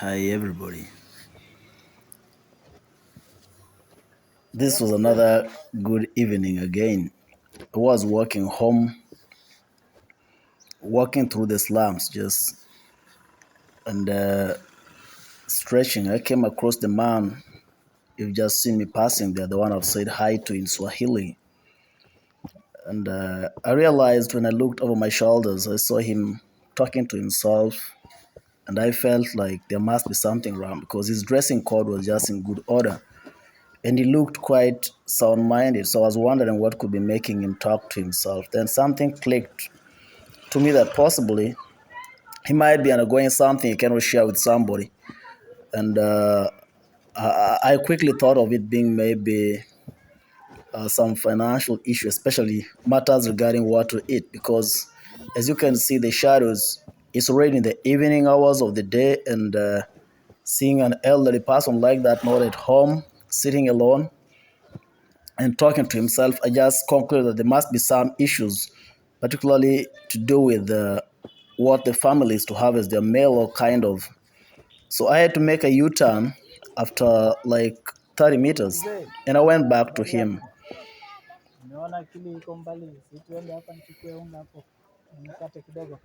Hi everybody. This was another good evening again. I was walking home, walking through the slums just and stretching. I came across the man you've just seen me passing there, the one I've said hi to in Swahili. And I realized when I looked over my shoulders, I saw him talking to himself, and I felt like there must be something wrong because his dressing code was just in good order. And he looked quite sound minded. So I was wondering what could be making him talk to himself. Then something clicked to me that possibly he might be undergoing something he cannot share with somebody. And I quickly thought of it being maybe some financial issue, especially matters regarding what to eat. Because as you can see, the shadows, it's already in the evening hours of the day. And seeing an elderly person like that, not at home, sitting alone, and talking to himself, I just concluded that there must be some issues, particularly to do with what the family is to have as their meal or kind of. So I had to make a U-turn after like 30 meters, Mzee, and I went back to habari him. yako? Nimeona akili iko mbali, si tuende hapa nichukue unga hapo nikate kidogo.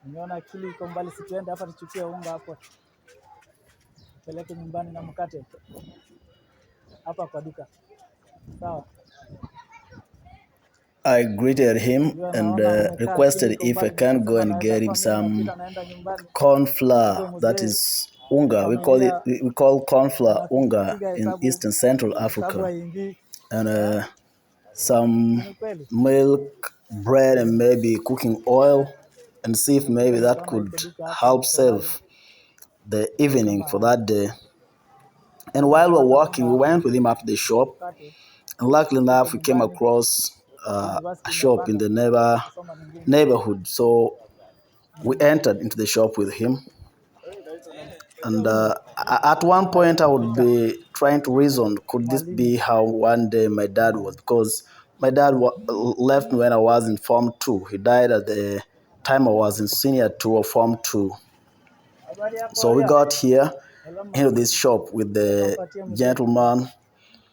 Nimeona akili iko mbali, si tuende hapa nichukue unga hapo peleke nyumbani na mkate hapa kwa duka. Sawa? I greeted him Ndio and naona umekaa, akili requested iko if I mbali, can go nikasema and naweza get him kuwa mimi some napita naenda nyumbani. corn Kumbe flour. That mzee is unga. We call it ameingia we call corn flour unga anapiga in hesabu, Eastern Central hesabu Africa, haingii. and Eh? some Ni kweli? milk, bread, and maybe cooking oil, and see if maybe Kweli that utaona could iko duka hapo help iko wazi. save the Sio evening for kama that day. And naweza while we're kupata unga walking, we hapo went with him up to the shop. mkate And luckily nipike enough, we came nyumbani. across a University shop in imepanda, the nasoma mingine. neighborhood. So we entered into the shop with him. And at one point, I would be trying to reason, could this Mwalimu be how one day my dad was? Because my dad left me when I was in Form 2. He died at the time I was in Senior 2 or Form 2. habari So yako we ya got here salama, into this shop with nataka the mpatie mzee, gentleman,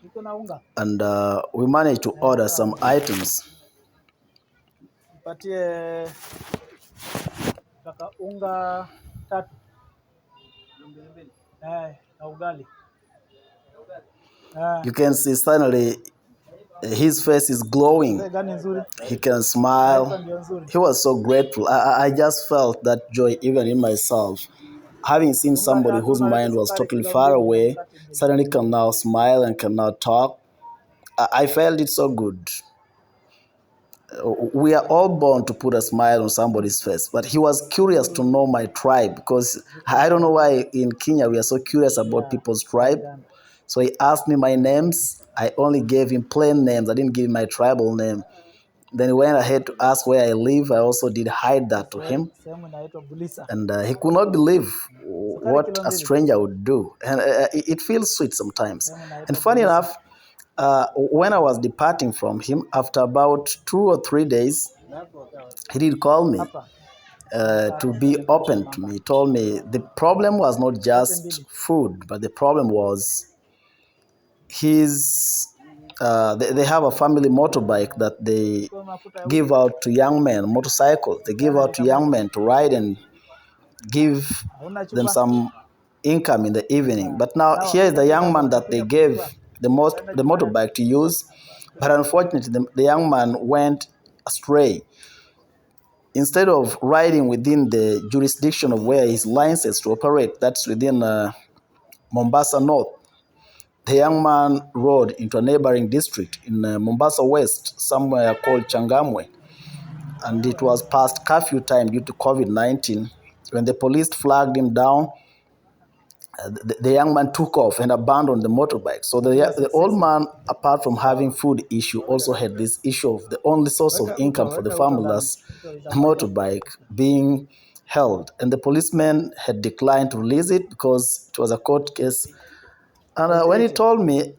niko na unga and we managed to order sawa, some items. mpatie taka unga tatu na ugali You can see suddenly his face is glowing. mzee, gani nzuri? He can Ipa smile. ndio nzuri, He was so grateful. I just felt that joy even in myself. Having seen unga somebody tatu whose unaweka mind was sukari totally kilo far mbili na away mkate mbili. suddenly can now smile and can now talk. I felt it so good. We are all born to put a smile on somebody's face, but he was curious to know my tribe because I don't know why in Kenya we are so curious about Yeah, people's tribe. Uganda. So he asked me my names. I only gave him plain names. I didn't give him my tribal name. Then he went ahead to ask where I live. I also did hide that to him. Sehemu inaitwa Bulisa. And he could not believe Sukari what kilo a mbili. stranger would do. And it feels sweet sometimes. Sehemu And inaitwa funny Bulisa. enough, when I was departing from him, after about 2 or 3 days, he did call me Hapa to be open to me. He told me the problem was not mkate just mbili. food, but the problem was his. They have a family motorbike that they Chukua mafuta ya give uji. out to young men, motorcycle. They give Jana out to young nikamwaga. men to ride and give Hauna them chupa? some income in the evening. But now Sawa, here is the nipatie young saba. man that they Nakuja gave kuchukua. the Utaenda nyumbani motorbike to use. But unfortunately, the young man went astray. Instead of riding within the jurisdiction of where he's licensed to operate, that's within Mombasa North, the young man rode into a neighboring district in Mombasa West, somewhere called Changamwe. And it was past curfew time due to COVID-19. When the police flagged him down, the young man took off and abandoned the motorbike. So the old man, apart from having food issue, also had this issue of the only source of income for the Weka family, ndani. that's the motorbike, being held. And the policeman had declined to release it because it was a court case. And when he 880. told me,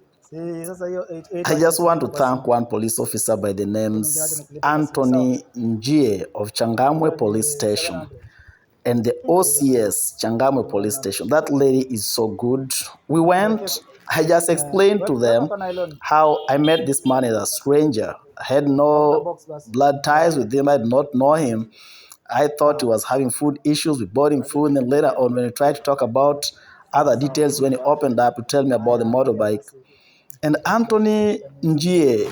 Sasa hiyo 880 I acha just want nikulipe to kwa thank simu. one police officer by the Hiyo mwingine acha names nikulipe kwa simu. Sawa? Anthony Njie of Changamwe Hiyo ni Police Station. 700. and the OCS Changamwe police station. That lady is so good. We went, I just explained to them how I met this man as a stranger. I had no blood ties with him, I did not know him. I thought he was having food issues. We bought him food, and then later on, when we tried to talk about other details, when he opened up to tell me about the motorbike, and Anthony Njie,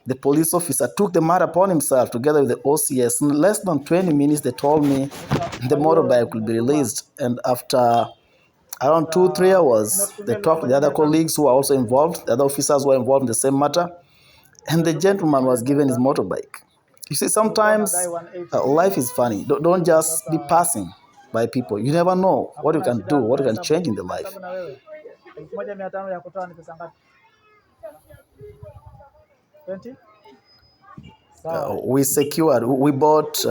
the police officer, took the matter upon himself together with the OCS. In less than 20 minutes, they told me the motorbike will be released. And after around 2-3 hours, they talked to the other colleagues who were also involved, the other officers who were involved in the same matter, and the gentleman was given his motorbike. You see, sometimes life is funny. Don't just be passing by people. You never know what you can do, what you can change in the life. 20? We bought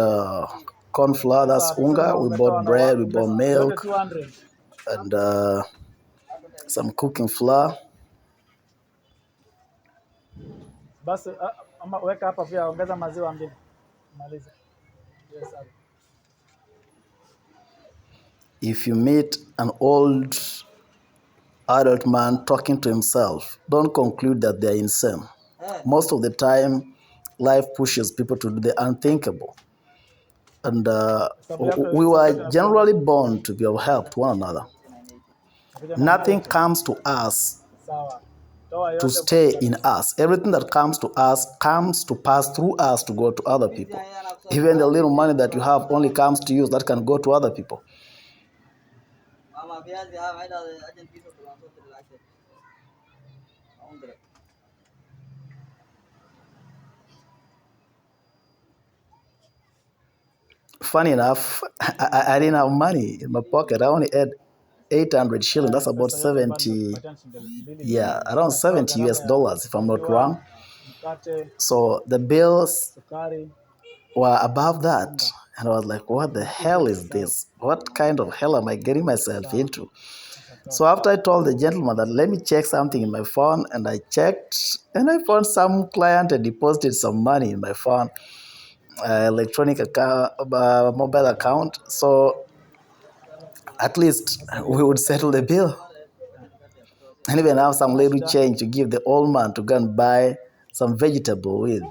corn flour, that's unga, we bought bread, we bought milk, and some cooking flour. Basi weka hapa pia, ongeza maziwa mbili. Maliza. Yes, sir. If you meet an old adult man talking to himself, don't conclude that they're insane. Most of the time, life pushes people to do the unthinkable. And we were generally born to be of help to one another. Nothing comes to us to stay in us. Everything that comes to us comes to pass through us to go to other people. Even the little money that you have only comes to you that can go to other people. Funny enough, I didn't have money in my pocket. I only had 800 shillings. That's about 70, around 70 US dollars, if I'm not wrong. So the bills were above that. And I was like, what the hell is this? What kind of hell am I getting myself into? So after I told the gentleman that let me check something in my phone, and I checked, and I found some client had deposited some money in my phone, electronic account, mobile account. So at least we would settle the bill. And even have some little change to give the old man to go and buy some vegetable with.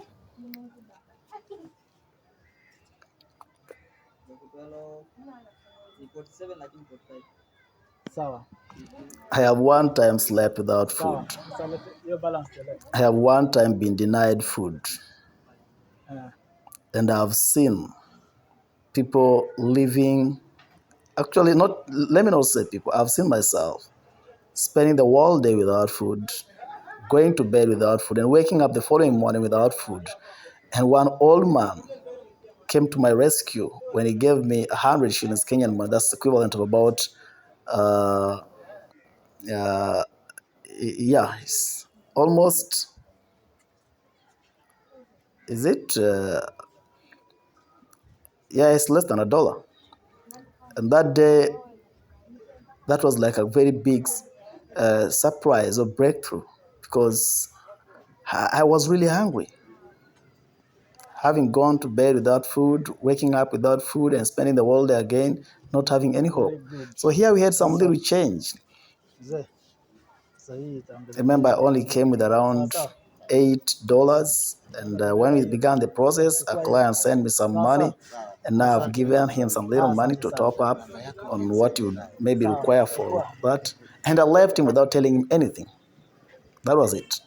I have one time slept without food. I have one time been denied food. And I've seen people living, actually not, let me not say people, I've seen myself spending the whole day without food, going to bed without food, and waking up the following morning without food. And one old man came to my rescue when he gave me 100 shillings Kenyan money. That's equivalent of about, it's almost, is it? It's less than $1. And that day, that was like a very big surprise or breakthrough, because I was really hungry. Having gone to bed without food, waking up without food, and spending the whole day again, not having any hope. So here we had some little change. Remember, I only came with around $8, and when we began the process, a client sent me some money, and now I've given him some little money to top up on what you maybe require for that, and I left him without telling him anything. That was it.